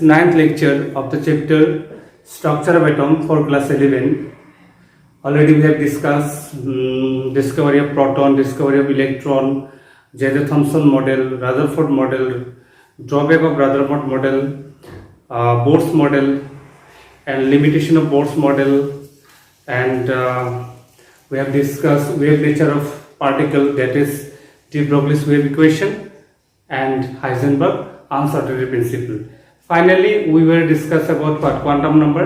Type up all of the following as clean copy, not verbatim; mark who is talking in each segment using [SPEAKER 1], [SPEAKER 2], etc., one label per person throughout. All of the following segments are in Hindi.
[SPEAKER 1] ninth lecture of the chapter Structure of Atom for class 11. Already we have discussed discovery of proton, discovery of electron, J.J. model, Rutherford model, drawback of Rutherford model, Bohr's model, and limitation of Bohr's model, and we have discussed wave nature of particle, that is de Broglie's wave equation and Heisenberg uncertainty principle. Finally we will discuss about what quantum number.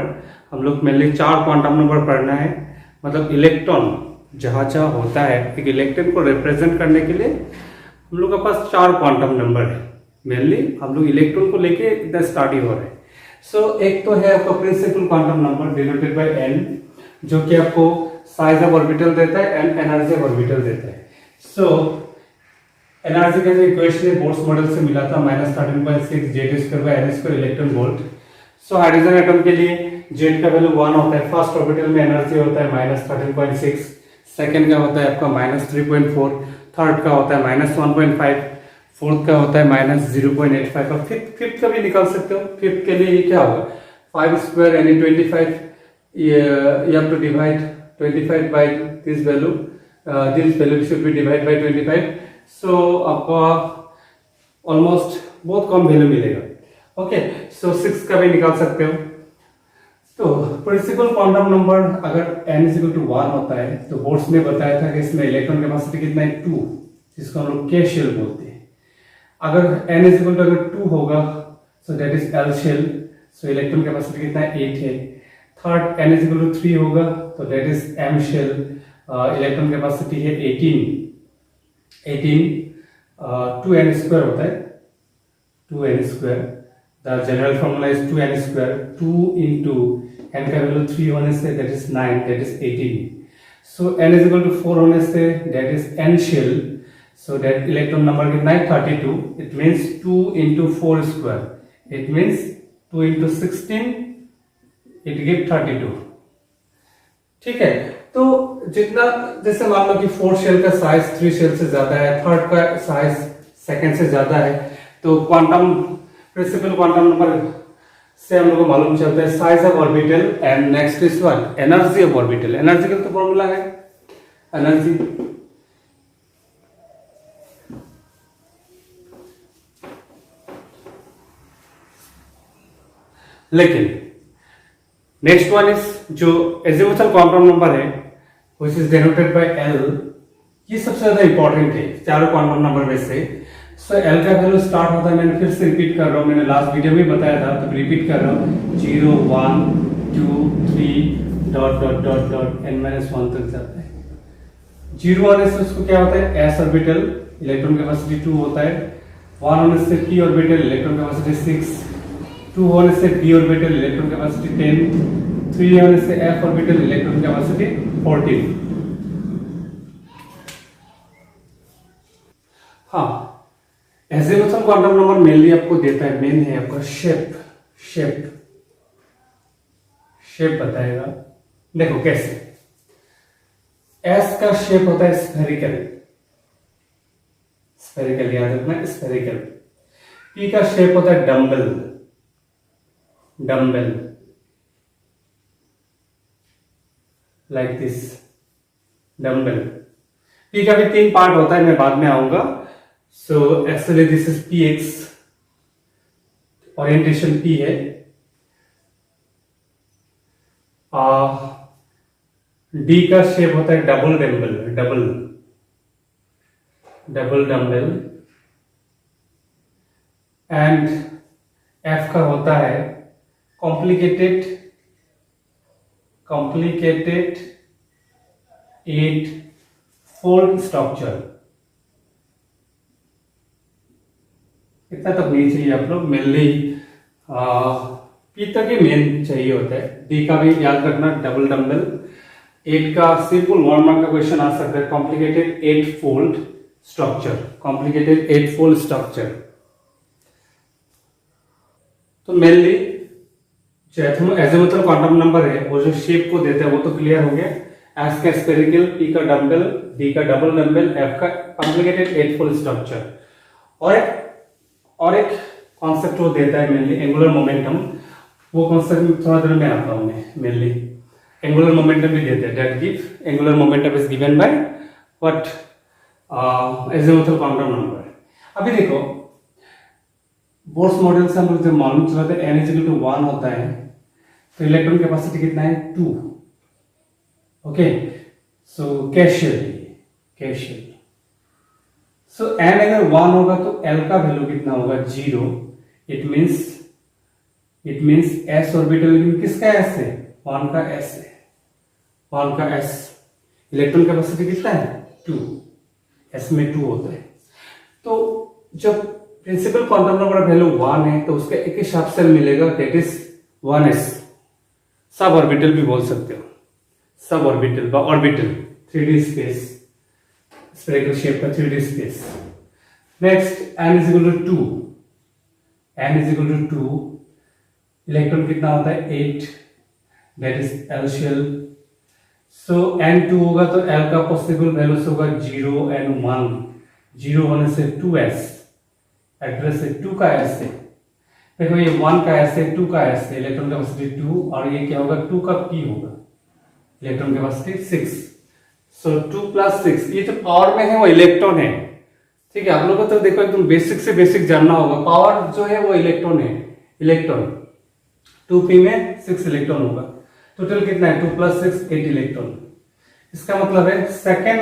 [SPEAKER 1] हम लोग मेनली 4 क्वांटम नंबर पढ़ना है, मतलब इलेक्ट्रॉन जहाँ जहाँ होता है एक इलेक्ट्रॉन को रिप्रेजेंट करने के लिए हम लोग के पास 4 क्वांटम नंबर है. मेनली हम लोग इलेक्ट्रॉन को लेके इतना स्टडी हो रहे हैं. सो एक तो है आपका principal quantum number denoted by n, जो कि आपको साइज ऑफ ऑर्बिटल देता है एंड एनर्जी ऑफ ऑर्बिटल देता है. सो एनर्जी का जो इक्वेशन है बोर्स मॉडल से मिला था -13.6 Z² electron volt. So hydrogen atom के लिए Z का वैल्यू 1 होता है, फर्स्ट ऑर्बिटल में एनर्जी होता है -13.6, सेकंड का होता है आपका -3.4, थर्ड का होता है -1.5, फोर्थ का होता है -0.85 और फिफ्थ का भी निकाल सकते हो. फिफ्थ के लिए ये क्या होगा 5 स्क्वायर यानी 25. you have to divide 25 by this value should be divided by 25. सो आपका ऑलमोस्ट बहुत कम वैल्यू मिलेगा. ओके, सो 6 का भी निकाल सकते हो. तो प्रिंसिपल क्वांटम नंबर अगर n = 1 होता है तो बोर्स ने बताया था कि इसमें इलेक्ट्रॉन कैपेसिटी कितना है 2, जिसको हम लोग k शेल बोलते हैं. अगर n अगर 2 होगा so that is l shell, so electron capacity कितना है 8 है. थर्ड n = 3 होगा तो that is m shell, electron capacity है 18. 2n² होता है, 2n². The general formula is 2n². 2 into n का वैल्यू 3 होने से that is 9, that is 18. So n = 4 होने से that is n shell, so that electron number कितना है 32. It means 2 into 4², it means 2 into 16, it give 32. ठीक है. तो जितना जैसे मान लो कि 4 शेल का साइज 3 शेल से ज्यादा है, थर्ड का साइज सेकंड से ज्यादा है, तो क्वांटम प्रिंसिपल क्वांटम नंबर से हम लोग को मालूम चलता है size of orbital and next is what energy of orbital. Energy का तो फॉर्मूला है एनर्जी. लेकिन नेक्स्ट वन इज जो एजिमुथल क्वांटम नंबर है which is denoted by L. ये सबसे ज्यादा इंपॉर्टेंट है चारों क्वांटम नंबर में से. सो L का वैल्यू स्टार्ट होता है, मैंने फिर से रिपीट कर रहा हूँ, मैंने लास्ट वीडियो में बताया था तो रिपीट कर रहा हूँ, 0 1 2 3 dot dot dot dot n-1 तक जाता है. 0 होने से उसको क्या होता है s ऑर्बिटल, इलेक्ट्रॉन कैपेसिटी 2 होता है. 1 होने से p ऑर्बिटल, इलेक्ट्रॉन कैपेसिटी 6. 2 होने से d ऑर्बिटल, इलेक्ट्रॉन कैपेसिटी 10. 3 होने से f ऑर्बिटल, इलेक्ट्रॉन कैपेसिटी 14. हाँ, एजिमुथल क्वांटम नंबर मेनली आपको देता है, मेन है आपका शेप बताएगा. देखो कैसे s का शेप होता है स्फेरिकल याद रखना स्फेरिकल. p का शेप होता है dumbbell like this dumbbell. p का भी 3 पार्ट होता है, मैं बाद में आऊंगा. So actually this is px, orientation p है. d का शेप होता है डबल डम्बल एंड f का होता है कॉम्प्लिकेटेड 8-fold स्ट्रक्चर. इतना तक नहीं चाहिए आप लोग, मेनली p तक ही मेन चाहिए होता है. d का भी याद रखना डबल डम्बल. 8 का सिंपल 1 मार्क का क्वेश्चन आ सकता है कॉम्प्लिकेटेड 8-fold स्ट्रक्चर. तो मेनली जो एजिमुथल क्वांटम नंबर है वो जो शेप को देता है वो तो क्लियर हो गया. s का स्फेरिकल, p का डम्बल, d का डबल डम्बल, f का कॉम्प्लिकेटेड 8-fold स्ट्रक्चर. और एक कॉन्सेप्ट वो देता है मेनली एंगुलर मोमेंटम, वो कॉन्सेप्ट थोड़ा देर में आता हूँ मैं। मेनली एंगुलर मोमेंटम भी देते हैं, that give angular momentum is given by what, azimuthal quantum number. अभी देखो बोर्स मॉडल से हम लोग जब मालूम चला था n इज इक्वल टू 1 होता है तो इलेक्ट्रॉन कैपेसिटी कितना है 2। ओके, सो कैशियल सो n अगर 1 होगा तो l का वैल्यू कितना होगा 0। इट मींस s ऑर्बिटल किसका s है 1 का s है, 1 का s। इलेक्ट्रॉन कैपेसिटी कितना है 2, s में 2 होता है। तो जब प्रिंसिपल क्वांटम नंबर वैल्यू 1 है तो उसका एक ही शार्प सेल मिलेगा, that is 1s। Sub orbital भी बोल सकते हो, सब ऑर्बिटल বা orbital 3D space, spherical shape का 3D space. Next n is equal to 2, n is equal to 2, electron कितना होता है 8, that is l shell. So n 2 होगा तो l का पॉसिबल वैल्यूज होगा 0 and 1, 0 होने से 2s, एड्रेस है 2 का s है। देखो ये 1 का s है, 2 का s है, इलेक्ट्रॉन कैपेसिटी 2, और ये क्या होगा 2 का p होगा, इलेक्ट्रॉन कैपेसिटी 6। सो 2 प्लस 6, ये जो पावर में है वो इलेक्ट्रॉन है, ठीक है। आप लोगों को तो देखो एकदम बेसिक से बेसिक जानना होगा, पावर जो है वो इलेक्ट्रॉन है, इलेक्ट्रॉन 2p में 6 इलेक्ट्रॉन होगा। टोटल कितना है 2 प्लस 6 8 इलेक्ट्रॉन। इसका मतलब है सेकेंड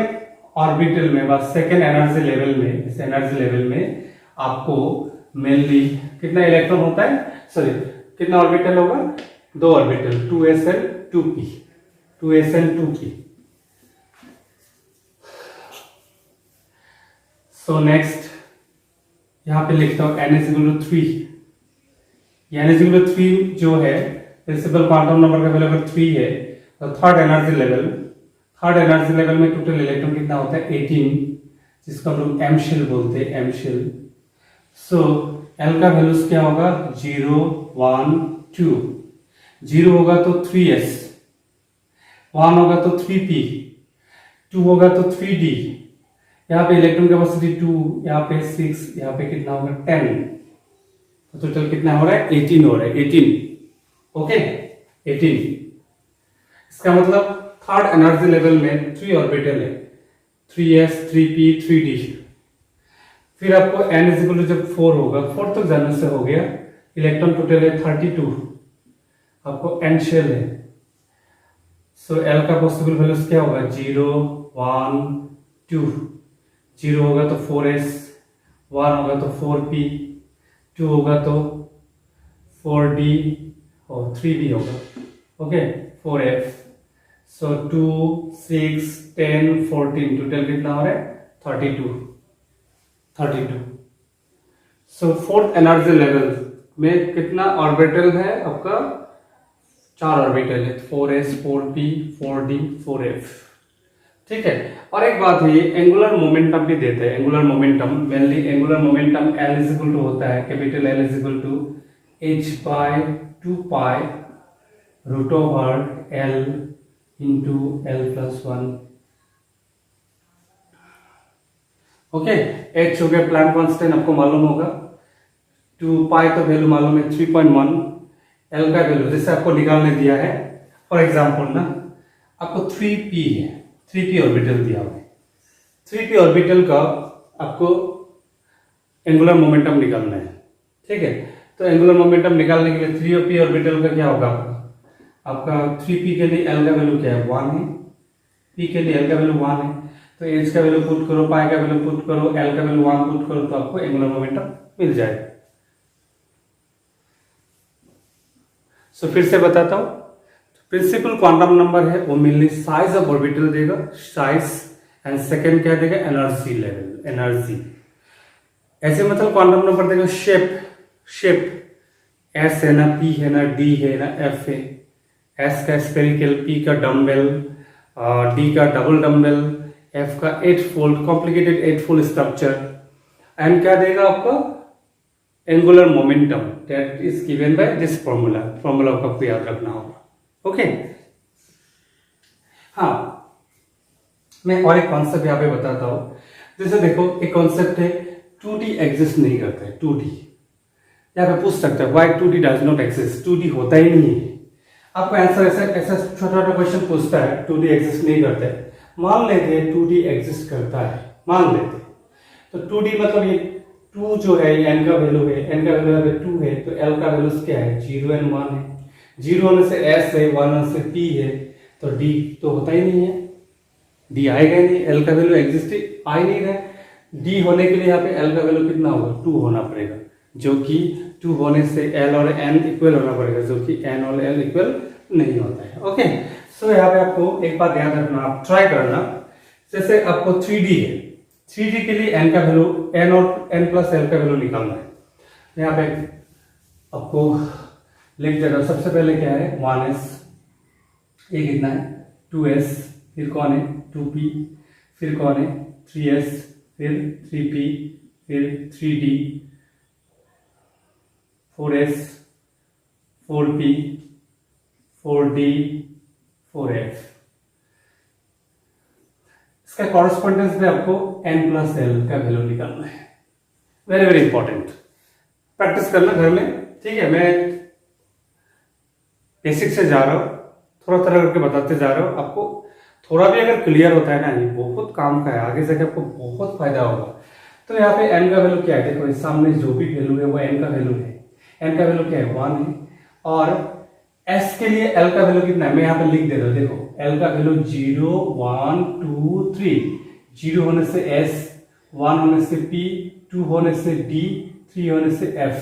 [SPEAKER 1] ऑर्बिटल में बस सेकेंड एनर्जी लेवल में, इस एनर्जी लेवल में आपको मेनली कितना इलेक्ट्रॉन होता है, सॉरी कितना ऑर्बिटल होगा 2 orbital 2sl 2p, 2sl 2p। So next यहां पे लिखता हूं n is equal to 3, n is equal to 3 जो है प्रिंसिपल क्वांटम नंबर का वैल्यू अगर 3 है तो थर्ड एनर्जी लेवल में टोटल इलेक्ट्रॉन कितना होता है 18, जिसको हम लोग m शेल बोलते हैं, m शेल। सो l का वैल्यूज क्या होगा 0 1 2, 0 होगा तो 3s, 1 होगा तो 3p, 2 होगा तो 3d, यहाँ पे इलेक्ट्रॉन कैपेसिटी 2, यहाँ पे 6, यहाँ पे कितना होगा 10, तो टोटल कितना हो रहा है 18 हो रहा है, 18। ओके 18। इसका मतलब थर्ड एनर्जी लेवल में 3 ऑर्बिटल है, 3s 3p 3d। फिर आपको n इज इक्वल टू जब 4 होगा, 4 तक जाने से हो गया, इलेक्ट्रॉन टोटल है 32, आपको n शेल है। सो l का पॉसिबल वैल्यूज क्या होगा 0 1 2, 0 होगा तो 4s, 1 होगा तो 4p, 2 होगा तो 4d और 3d होगा, ओके 4f। सो 2 6 10 14, टोटल कितना हो रहा है 32। सो फोर्थ एनर्जी लेवल में कितना ऑर्बिटल है आपका 4 ऑर्बिटल है, 4s 4p 4d 4f, ठीक है। और एक बात है, ये एंगुलर मोमेंटम भी देते हैं, angular momentum mainly angular momentum L is equal to होता है, capital L is equal to h by 2 pi root over L into L plus 1। Okay, h हो गया प्लैंक कांस्टेंट, आपको मालूम होगा, 2 पाई तो वैल्यू मालूम है 3.1, L का वैल्यू जैसे आपको निकालने दिया है, फॉर एग्जांपल ना आपको 3p है, 3p ऑर्बिटल दिया हुआ है, 3p ऑर्बिटल का आपको एंगुलर मोमेंटम निकालना है, ठीक है। तो एंगुलर मोमेंटम निकालने के लिए 3p ऑर्बिटल का क्या होगा आपका 3p के लिए L का वैल्यू क्या है 1 है, p के लिए L का वैल्यू 1 है, तो h का वैल्यू पुट करो, पाई का वैल्यू पुट करो, L का वैल्यू 1 पुट करो, तो आपको एंगुलर मोमेंटम मिल जाएगा। सो फिर से बताता हूं, प्रिंसिपल क्वांटम नंबर है वो मेनली साइज ऑफ ऑर्बिटल देगा, साइज, एंड सेकंड क्या देगा एनर्जी लेवल, एनर्जी। ऐसे मतलब क्वांटम नंबर देगा शेप s है ना, p है ना, d है ना, f है, s का स्फेरिकल, p का डम्बल, d का डबल डम्बल, f का 8 fold complicated 8 fold structure, and क्या देगा आपको angular momentum, that is given by this formula को आपको याद रखना होगा, ओके। हाँ, मैं और एक कॉन्सेप्ट यहाँ पे बताता हूँ, जैसे देखो एक कॉन्सेप्ट है 2D एग्जिस्ट नहीं करता है, 2D यहाँ पे पूछ सकते हैं why 2D does not exist, 2D होता ही नहीं है। आपको आंसर ऐसा ऐसा छोटा छोटा क्वेश्चन पूछता है 2D एग्जिस्ट नहीं करते, मान लेते हैं 2D एग्जिस्ट करता है, मान लेते हैं तो 2D मतलब ये 2 जो है ये n का वैल्यू है, n का वैल्यू यहाँ पे 2 है तो l का वैल्यू क्या है 0 और 1 है, 0 होने से s है, 1 होने से p है, तो d तो होता ही नहीं है, d आएगा ही नहीं, l का वैल्यू एग्जिस्ट आ ही नहीं रहा है। d होने के लिए यहाँ पे l का वैल्यू कितना होगा 2 होना पड़ेगा, जो कि 2 होने से l और n इक्वल होना पड़ेगा, जो कि n और l इक्वल नहीं होता है। ओके, सो यहाँ पे आपको एक बात याद रखना, आप ट्राई करना, जैसे आपको 3D है, 3D के लिए n का वैल्यू n और n प्लस l का वैल्यू निकालना है। यहाँ पे आपको लिख दे रहा हूँ, सबसे पहले क्या है 1s, ये कितना है 2s, फिर कौन है 2p, फिर कौन है 3s, फिर 3p, फिर 3d, 4s, 4p, 4d, 4f। इसका कॉरेस्पॉन्डेंस में आपको n प्लस एल का वैल्यू निकालना है, वेरी वेरी इंपॉर्टेंट, प्रैक्टिस करना घर में, ठीक है। मैं बेसिक से जा रहा हूँ, थोड़ा थोड़ा करके बताते जा रहा हूँ, आपको थोड़ा भी अगर क्लियर होता है ना, ये बहुत काम का है, आगे जाके आपको बहुत फायदा होगा। तो यहाँ पे n का वैल्यू क्या है, देखो इस सामने जो भी वैल्यू है वो n का वैल्यू है, n का वैल्यू क्या है 1 है, और s के लिए l का वैल्यू कितना है, मैं यहाँ पे लिख देता हूँ, देखो l का वैल्यू 0 1 2 3, 0 होने से s, 1 होने से p, 2 होने से d, 3 होने से f।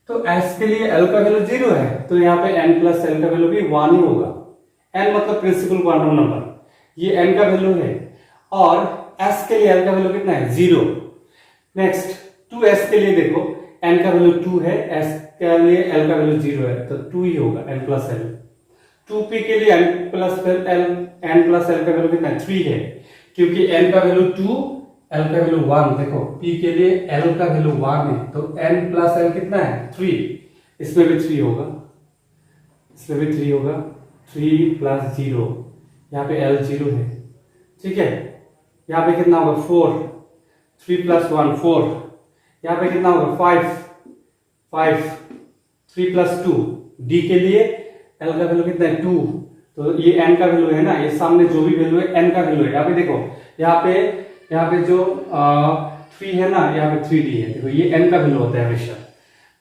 [SPEAKER 1] तो s के लिए l का वैल्यू 0 है, तो यहाँ पे n प्लस l का वैल्यू भी 1 ही होगा, n मतलब प्रिंसिपल क्वांटम नंबर, ये n का वैल्यू है, और s के लिए l का वैल्यू कितना है 0। नेक्स्ट 2s के लिए देखो n का वैल्यू 2 है, s के लिए l का वैल्यू 0 है, तो 2 ही होगा n प्लस l। 2p के लिए n प्लस l का वैल्यू कितना है 3 है, क्योंकि n का वैल्यू 2, l का वैल्यू 1, देखो p के लिए l का वैल्यू 1 है, तो n प्लस l कितना है 3, इसमें भी 3 होगा, इसमें भी 3 होगा, 3 प्लस 0, यहाँ पे l 0 है, ठीक है। यहाँ पे कितना होगा 4, 3 प्लस 1 4, यहाँ पे कितना होगा 5, 3 प्लस 2, d के लिए l का वैल्यू कितना है 2, तो ये n का वैल्यू है ना, ये सामने जो भी वैल्यू है n का वैल्यू है। यहाँ पे देखो, यहाँ पे जो 3 है ना, यहाँ पे 3d है, देखो ये n का वैल्यू होता है हमेशा।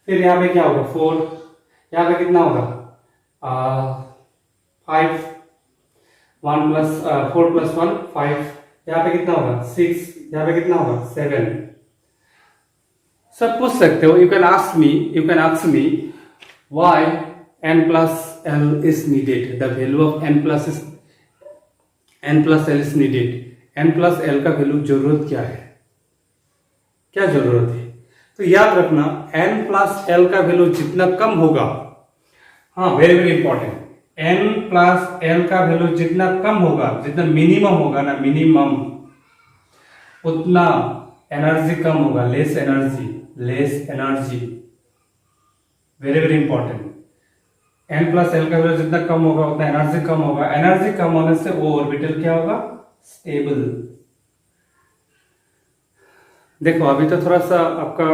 [SPEAKER 1] फिर यहाँ पे क्या होगा 4, यहाँ पे कितना होगा 5, 1 प्लस 4 प्लस 1 5, यहाँ पे कितना होगा 6, यहाँ पे कितना होगा 7। सब पूछ सकते हो, you can ask me why n plus l is needed, the value of n plus l is needed, n plus l का वैल्यू जरूरत क्या है, क्या जरूरत है, तो याद रखना n प्लस l का वैल्यू जितना कम होगा, हाँ very very important, n plus l का वैल्यू जितना कम होगा, जितना मिनिमम होगा ना, मिनिमम, उतना एनर्जी कम होगा, less energy, very very important. n plus l का वैल्यू जितना कम होगा उतना एनर्जी कम होगा, एनर्जी कम होने से वो ऑर्बिटल क्या होगा स्टेबल। देखो अभी तो थोड़ा सा आपका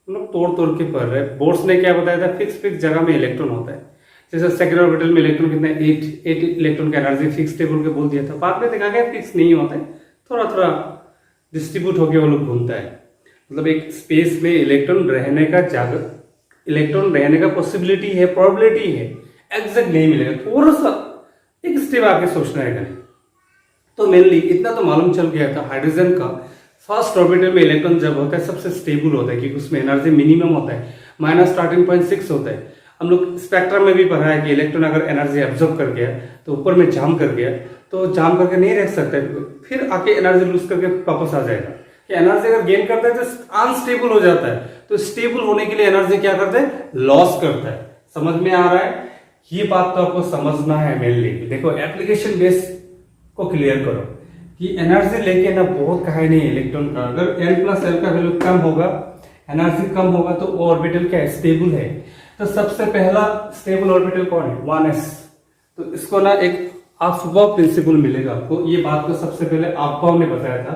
[SPEAKER 1] मतलब तोड़ के पढ़ रहे, बोर्ड्स ने क्या बताया था, फिक्स जगह में इलेक्ट्रॉन होता है, जैसे सेकंड ऑर्बिटल में इलेक्ट्रॉन कितना 8 इलेक्ट्रॉन का एनर्जी फिक्स टेबल के बोल दिया था, बाद में देखा गया फिक्स नहीं होता है, थोड़ा डिस्ट्रीब्यूट होकर वो लोग घूमता है, मतलब एक स्पेस में इलेक्ट्रॉन रहने का पॉसिबिलिटी है, प्रोबेबिलिटी है, एग्जैक्ट नहीं मिलेगा, थोड़ा सा एक स्टेप आगे सोचना है। तो मेनली इतना तो मालूम चल गया था, हाइड्रोजन का फर्स्ट ऑर्बिटल में इलेक्ट्रॉन जब होता है सबसे स्टेबल होता है, क्योंकि उसमें एनर्जी मिनिमम होता है, -13.6 होता है। हम लोग स्पेक्ट्रम में भी पढ़ा है कि इलेक्ट्रॉन अगर एनर्जी एब्जॉर्ब कर गया तो ऊपर में जाम कर गया, तो जाम करके नहीं रह सकता, फिर आके एनर्जी लूज करके वापस आ जाएगा। कि एनर्जी अगर गेन करता है तो अनस्टेबल हो जाता है, तो स्टेबल होने के लिए एनर्जी क्या करता है, लॉस करता है। समझ में आ रहा है, ये बात तो आपको समझना है मेनली। देखो एप्लीकेशन बेस को क्लियर करो कि एनर्जी लेके ना बहुत कहा नहीं इलेक्ट्रॉन का, अगर n प्लस l का वैल्यू कम होगा, एनर्जी कम होगा, तो वो ऑर्बिटल क्या है, स्टेबल है। तो सबसे पहला स्टेबल ऑर्बिटल कौन है, 1s। तो इसको ना एक अफबाउ प्रिंसिपल मिलेगा आपको, ये बात को सबसे पहले अफबाउ ने बताया था।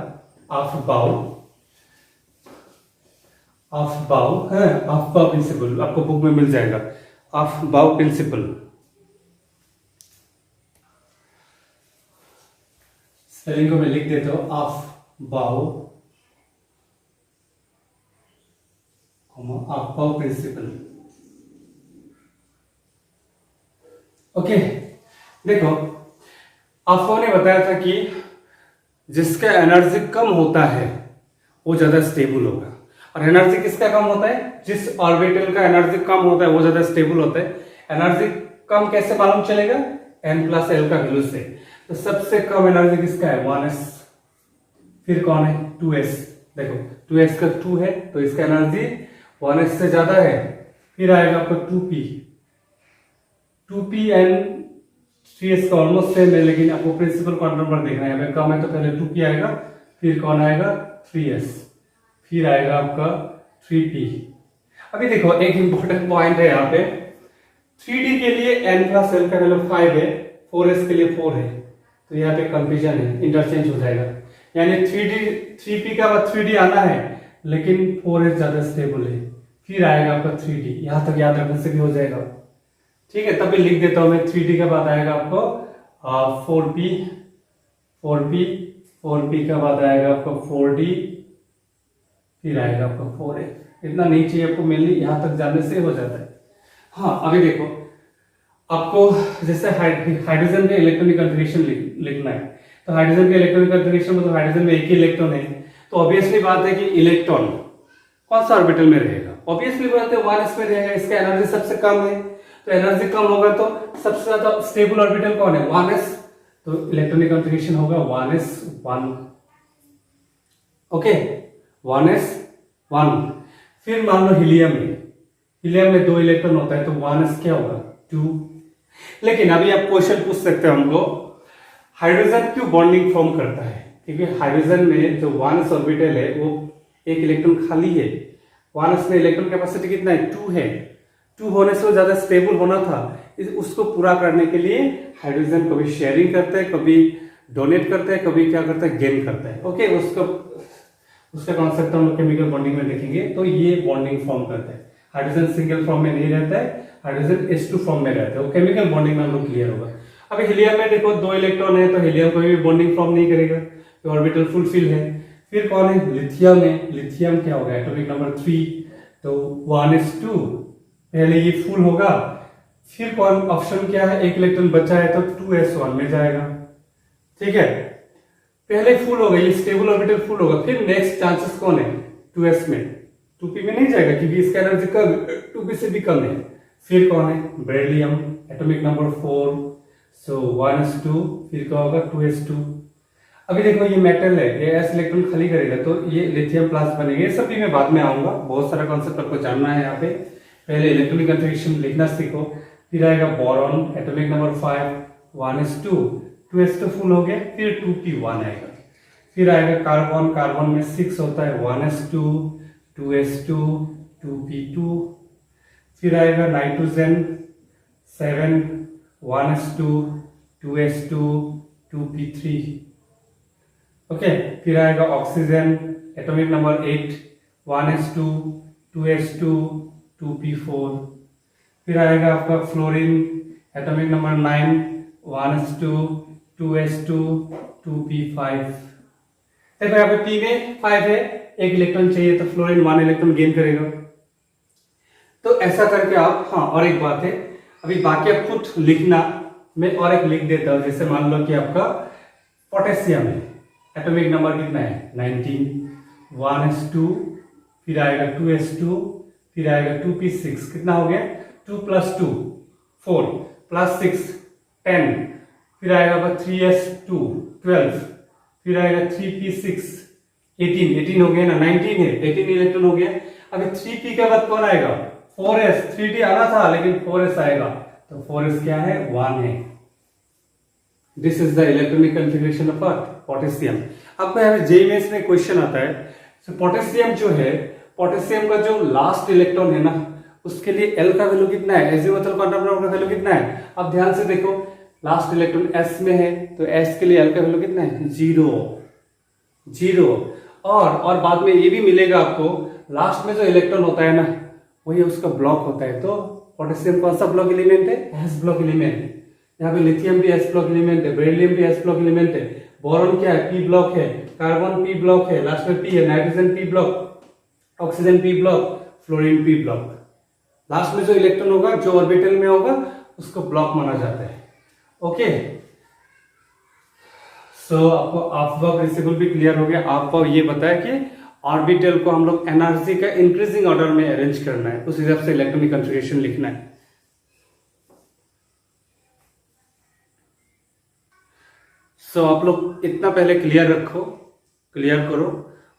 [SPEAKER 1] अफबाउ है, अफबाउ प्रिंसिपल आपको बुक में मिल जाएगा, अफबाउ प्रिंसिपल। स्पेलिंग को मैं लिख देता हूं, अफबाउ अफबाउ प्रिंसिपल। ओके, देखो अफबाउ ने बताया था कि जिसका एनर्जी कम होता है वो ज्यादा स्टेबल होगा, और एनर्जी किसका कम होता है, जिस ऑर्बिटल का एनर्जी कम होता है वो ज्यादा स्टेबल होता है। एनर्जी कम कैसे मालूम चलेगा, n+l का वैल्यू से। तो सबसे कम एनर्जी किसका है, 1s। फिर कौन है, 2s। देखो 2s का 2 है तो इसका एनर्जी 1s से ज्यादा है। फिर आएगा आपका 2p एंड 3s का ऑलमोस्ट सेम है, लेकिन आपको प्रिंसिपल क्वांटम नंबर देखना है, हमें कम है तो पहले 2p आएगा, फिर कौन आएगा 3s, फिर आएगा आपका 3p। अभी देखो एक इंपॉर्टेंट पॉइंट है यहाँ पे, 3d के लिए n+l का वैल्यू 5 है, 4s के लिए 4 है, तो यहाँ पे कंफ्यूजन है, इंटरचेंज हो जाएगा। यानी 3p का बाद 3d आना है, लेकिन 4s ज्यादा स्टेबल है। फिर आएगा आपका 3d, यहां तक याद रखने से भी हो जाएगा, ठीक है। तभी लिख देता हूं मैं, 3d के बाद आएगा आपको 4p का बाद आएगा आपका 4d, फिर आएगा आपका 4a। इतना नहीं चाहिए आपको, मेनली यहां तक जाने से हो जाता है। हाँ, अभी देखो आपको जैसे हाइड्रोजन के इलेक्ट्रॉनिक कॉन्फ़िगरेशन लिखना है, तो हाइड्रोजन के इलेक्ट्रॉनिक कॉन्फ़िगरेशन मतलब हाइड्रोजन में एक ही इलेक्ट्रॉन है, तो ऑब्वियसली बात है कि इलेक्ट्रॉन कौन सा ऑर्बिटल में रहेगा, ऑब्वियसली बात है 1s में रहेगा, इसका एनर्जी सबसे कम है, तो एनर्जी कम होगा तो सबसे ज्यादा स्टेबल ऑर्बिटल कौन है, 1s, तो इलेक्ट्रॉनिक कॉन्फ़िगरेशन होगा 1s 1। Okay, 1s 1। फिर मान लो हीलियम में 2 इलेक्ट्रॉन होता है, तो 1s क्या होगा 2। लेकिन अभी आप क्वेश्चन पूछ सकते हो हमको, हाइड्रोजन क्यों बॉन्डिंग फॉर्म करता है, क्योंकि हाइड्रोजन में जो 1s ऑर्बिटल है वो एक इलेक्ट्रॉन खाली है, 1s में इलेक्ट्रॉन कैपेसिटी कितना है 2 है, 2 होने से वो ज्यादा स्टेबल होना था, उसको पूरा करने के लिए हाइड्रोजन कभी शेयरिंग करता है, कभी डोनेट करता है, कभी क्या करता है गेन करता है। ओके, उसका कॉन्सेप्ट हम लोग केमिकल बॉन्डिंग में देखेंगे। तो ये बॉन्डिंग फॉर्म करता है, हाइड्रोजन सिंगल फॉर्म में नहीं रहता है, हाइड्रोजन s2 फॉर्म में रहता है, वो केमिकल बॉन्डिंग में हम लोग क्लियर होगा। अभी हीलियम में देखो 2 इलेक्ट्रॉन है, तो हीलियम कोई भी बॉन्डिंग फॉर्म नहीं करेगा, तो ऑर्बिटल फुलफिल है। फिर कौन है, लिथियम है, लिथियम क्या होगा एटॉमिक नंबर 3, तो 1s2, पहले ये फुल होगा, फिर कौन ऑप्शन क्या है, एक इलेक्ट्रॉन बचा है तो 2s1 में जाएगा, ठीक है। पहले फुल होगा, ये स्टेबल ऑर्बिटल फुल होगा, फिर नेक्स्ट चांसेस कौन है 2s में, 2p में नहीं जाएगा क्योंकि इसका एनर्जी कम 2p से भी कम है। फिर कौन है, बेरिलियम एटॉमिक नंबर 4, सो 1s2, फिर क्या होगा 2s2। अभी देखो ये मेटल है, ये s इलेक्ट्रॉन खाली करेगा तो ये लिथियम प्लस बनेगा, ये सब भी मैं बाद में आऊंगा, बहुत सारा कॉन्सेप्ट आपको जानना है यहाँ पे। पहले इलेक्ट्रॉनिक कॉन्फ़िगरेशन लिखना सीखो। फिर आएगा boron atomic number 5, 1s2, 2s2 full हो गया, फिर 2p1 आएगा। फिर आएगा कार्बन, कार्बन में 6 होता है, 1s2, 2s2, 2p2। फिर आएगा nitrogen 7, 1s2, 2s2, 2p3। Okay, फिर आएगा oxygen atomic number 8, 1s2, 2s2, 2p4। फिर आएगा आपका fluorine atomic number 9, 1s2, 2s2, 2p5। देखो यहाँ पे p में 5 है, एक इलेक्ट्रॉन चाहिए तो फ्लोरीन 1 इलेक्ट्रॉन गेन करेगा। तो ऐसा करके आप, हाँ और एक बात है, अभी बाकी आप खुद लिखना, मैं और एक लिख देता हूं। जैसे मान लो कि आपका पोटेशियम है, एटॉमिक नंबर कितना है 19, 1s2, फिर आएगा 2s2, फिर आएगा 2p6, कितना हो गया 2 + 2 4 + 6 10, फिर आएगा 3s2 12, फिर आएगा 3p6 18 हो गया ना, 19 है, 18 इलेक्ट्रॉन हो गया। अभी 3p के बाद कौन आएगा 4s, 3d आना था लेकिन 4s आएगा, तो 4s क्या है 1 है। This is the electronic configuration of potassium. आपको यहाँ जेईई मेंस में क्वेश्चन आता है, so, पोटेशियम जो है, पोटेशियम का जो लास्ट इलेक्ट्रॉन है ना, उसके लिए L का वैल्यू कितना है, एजिमुथल क्वांटम नंबर का वैल्यू कितना है। अब ध्यान से देखो, लास्ट इलेक्ट्रॉन S में है तो S के लिए L का वैल्यू कितना है 0। और बाद में ये भी मिलेगा आपको, लास्ट में जो इलेक्ट्रॉन होता है ना वही उसका ब्लॉक होता है। तो पोटेशियम कौन सा ब्लॉक एलिमेंट है? एस ब्लॉक एलिमेंट है। यहाँ पे लिथियम भी एस ब्लॉक एलिमेंट है, बेरिलियम भी एस ब्लॉक एलिमेंट है, बोरॉन क्या है? पी ब्लॉक है, कार्बन पी ब्लॉक है, लास्ट में पी है, nitrogen P block, oxygen P block, fluorine P block. Last में जो इलेक्ट्रॉन होगा जो ऑर्बिटल में होगा उसको ब्लॉक माना जाता है। ओके, सो आपको आपका प्रिंसिपल भी क्लियर हो गया। आपको ये बताया कि ऑर्बिटल को हम लोग एनर्जी का इंक्रीजिंग ऑर्डर में अरेंज करना है, उस हिसाब से इलेक्ट्रॉनिक कॉन्फ़िगरेशन लिखना है। सो आप लोग इतना पहले क्लियर करो।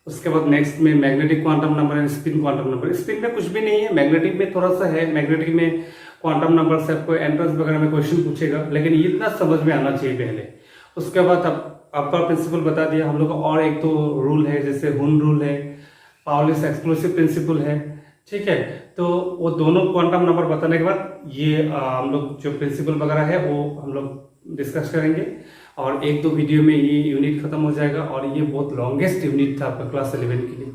[SPEAKER 1] उसके बाद नेक्स्ट में magnetic quantum number and spin quantum number. Spin में कुछ भी नहीं है, मैग्नेटिक में थोड़ा सा है। मैग्नेटिक में क्वांटम नंबर से आपको एंट्रेंस वगैरह में क्वेश्चन पूछेगा, लेकिन ये इतना समझ में आना चाहिए पहले। उसके बाद आपका प्रिंसिपल बता दिया हम लोग का। और एक तो रूल है, जैसे हुन रूल है, पाउलिस एक्सक्लूसिव प्रिंसिपल है, ठीक है। तो वो दोनों क्वांटम नंबर बताने के बाद ये हम लोग जो प्रिंसिपल वगैरह है वो हम लोग डिस्कस करेंगे। और एक दो वीडियो में ये यूनिट खत्म हो जाएगा। और ये बहुत लॉन्गेस्ट यूनिट था आपका क्लास 11 के लिए।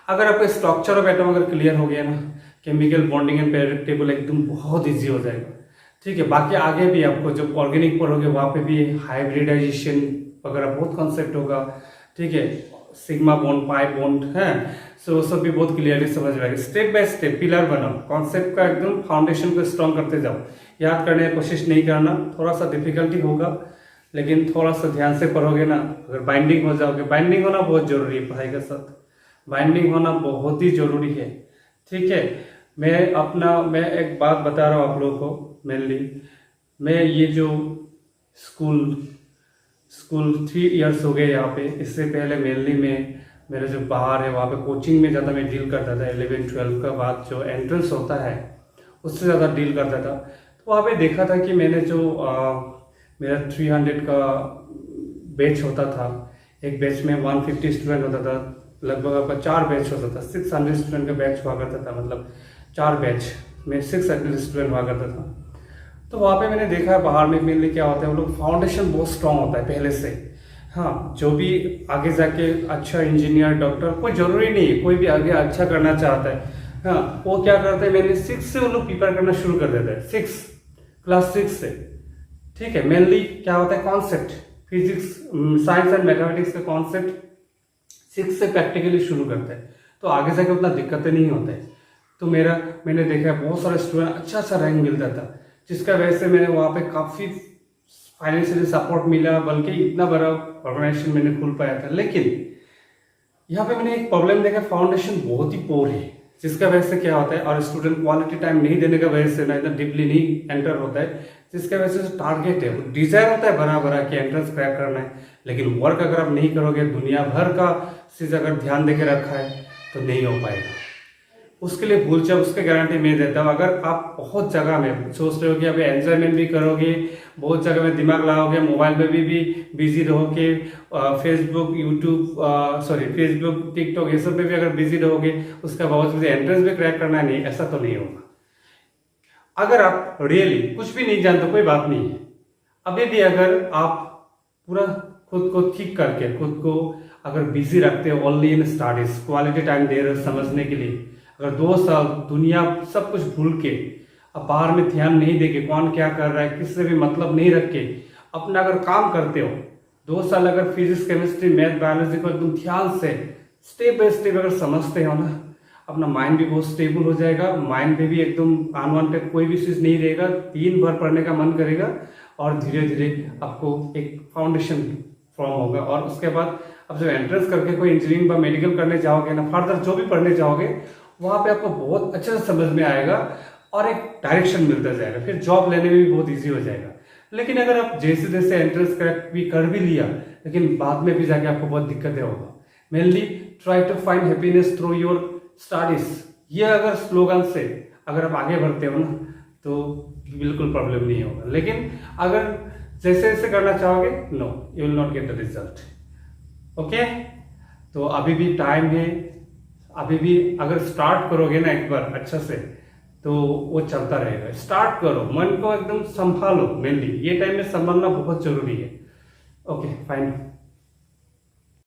[SPEAKER 1] अगर आपका स्ट्रक्चर ऑफ एटम अगर क्लियर हो गया ना, chemical bonding and periodic table एकदम बहुत इजी हो जाएगा, ठीक है। बाकी आगे भी आपको जब ऑर्गेनिक पढ़ोगे वहाँ पे भी हाइब्रिडाइजेशन वगैरह बहुत कॉन्सेप्ट होगा, ठीक है। सिग्मा बॉन्ड, पाई बॉन्ड है, सो वो सब भी बहुत क्लियरली समझ में आएगा। स्टेप बाय स्टेप पिलर बनाओ, कॉन्सेप्ट का एकदम फाउंडेशन को स्ट्रॉन्ग करते जाओ। याद करने की कोशिश नहीं करना, थोड़ा सा डिफिकल्टी होगा, लेकिन थोड़ा सा ध्यान से पढ़ोगे ना, अगर बाइंडिंग हो जाओगे। बाइंडिंग होना बहुत जरूरी है पढ़ाई के साथ, बाइंडिंग होना बहुत ही जरूरी है, ठीक है। मैं एक बात बता रहा हूँ आप लोगों को। मेनली मैं ये जो स्कूल 3 इयर्स हो गए यहाँ पे। इससे पहले मेनली में मेरा जो बाहर है वहाँ पे कोचिंग में ज़्यादा मैं डील करता था। 11-12 का बाद जो एंट्रेंस होता है उससे ज़्यादा डील करता था। तो वहाँ पे देखा था कि मैंने जो मेरा 300 का बैच होता था, एक बैच में 150 स्टूडेंट होता था, लगभग आपका 4 बैच होता था। 600 स्टूडेंट का बैच हुआ करता था, मतलब 4 बैच में 600 स्टूडेंट हुआ करता था। तो वहाँ पे मैंने देखा है बाहर में मेनली क्या होता है, वो लोग फाउंडेशन बहुत स्ट्रांग होता है पहले से। हाँ, जो भी आगे जाके अच्छा इंजीनियर, डॉक्टर, कोई जरूरी नहीं है, कोई भी आगे अच्छा करना चाहता है, हाँ, वो क्या करते हैं, मैंने 6 से वो लोग प्रिपेयर करना शुरू कर देते हैं। क्लास 6 से, ठीक है। मेनली क्या होता है, concept, physics, science and mathematics का कॉन्सेप्ट 6 से प्रैक्टिकली शुरू करते हैं, तो आगे जाके उतना दिक्कतें नहीं होता है। तो मैंने देखा बहुत सारे स्टूडेंट अच्छा रैंक मिलता था, जिसका वजह से मैंने वहाँ पे काफ़ी फाइनेंशियली सपोर्ट मिला, बल्कि इतना बड़ा ऑर्गेनाइजेशन मैंने खुल पाया था। लेकिन यहाँ पे मैंने एक प्रॉब्लम देखा, फाउंडेशन बहुत ही पोर है, जिसका वजह से क्या होता है, और स्टूडेंट क्वालिटी टाइम नहीं देने का वजह से ना इतना डीपली नहीं एंटर होता है, जिसका वजह से टारगेट है, डिजायर होता है बड़ा बड़ा कि एंट्रेंस क्रैक करना है, लेकिन वर्क अगर आप नहीं करोगे, दुनिया भर का चीज़ अगर ध्यान देके रखा है तो नहीं हो पाएगा। उसके लिए भूल जाओ, उसकी गारंटी मैं देता हूँ। अगर आप बहुत जगह में सोच रहे हो कि अभी एंजॉयमेंट भी करोगे, बहुत जगह में दिमाग लगाओगे, मोबाइल में भी बिजी रहोगे, फेसबुक टिकटॉक ये सब पे भी अगर बिजी रहोगे, उसका बावजूद एंट्रेंस भी क्रैक करना नहीं, ऐसा तो नहीं होगा। अगर आप रियली कुछ भी नहीं जानते, कोई बात नहीं है, अभी भी अगर आप पूरा खुद को ठीक करके खुद को अगर बिजी रखते हो, only in studies, quality time दे रहे हो समझने के लिए, अगर 2 साल दुनिया सब कुछ भूल के, अब बाहर में ध्यान नहीं देके, कौन क्या कर रहा है किससे भी मतलब नहीं रख के अपना अगर काम करते हो, 2 साल अगर फिजिक्स, केमिस्ट्री, मैथ, बायोलॉजी को एकदम ध्यान से स्टेप बाय स्टेप अगर समझते हो ना, अपना माइंड भी बहुत स्टेबल हो जाएगा। माइंड पे भी एकदम अनवांटेड कोई भी चीज नहीं रहेगा, दिन भर पढ़ने का मन करेगा, और धीरे धीरे आपको एक फाउंडेशन फॉर्म होगा। और उसके बाद अब जब एंट्रेंस करके कोई इंजीनियरिंग या मेडिकल करने जाओगे ना, फर्दर जो भी पढ़ने जाओगे, वहाँ पे आपको बहुत अच्छे से समझ में आएगा और एक डायरेक्शन मिलता जाएगा, फिर जॉब लेने में भी बहुत इजी हो जाएगा। लेकिन अगर आप जैसे जैसे एंट्रेंस क्रैक भी कर भी लिया, लेकिन बाद में भी जाके आपको बहुत दिक्कतें होगा। Mainly try to find happiness through your studies, ये अगर स्लोगन से अगर आप आगे बढ़ते हो ना, तो बिल्कुल प्रॉब्लम नहीं होगा। लेकिन अगर जैसे जैसे करना चाहोगे, no, you will not get the result. Okay, तो अभी भी टाइम है, अभी भी अगर स्टार्ट करोगे ना एक बार अच्छा से, तो वो चलता रहेगा। स्टार्ट करो, मन को एकदम संभालो, मेनली ये टाइम में संभालना बहुत जरूरी है। Okay, fine.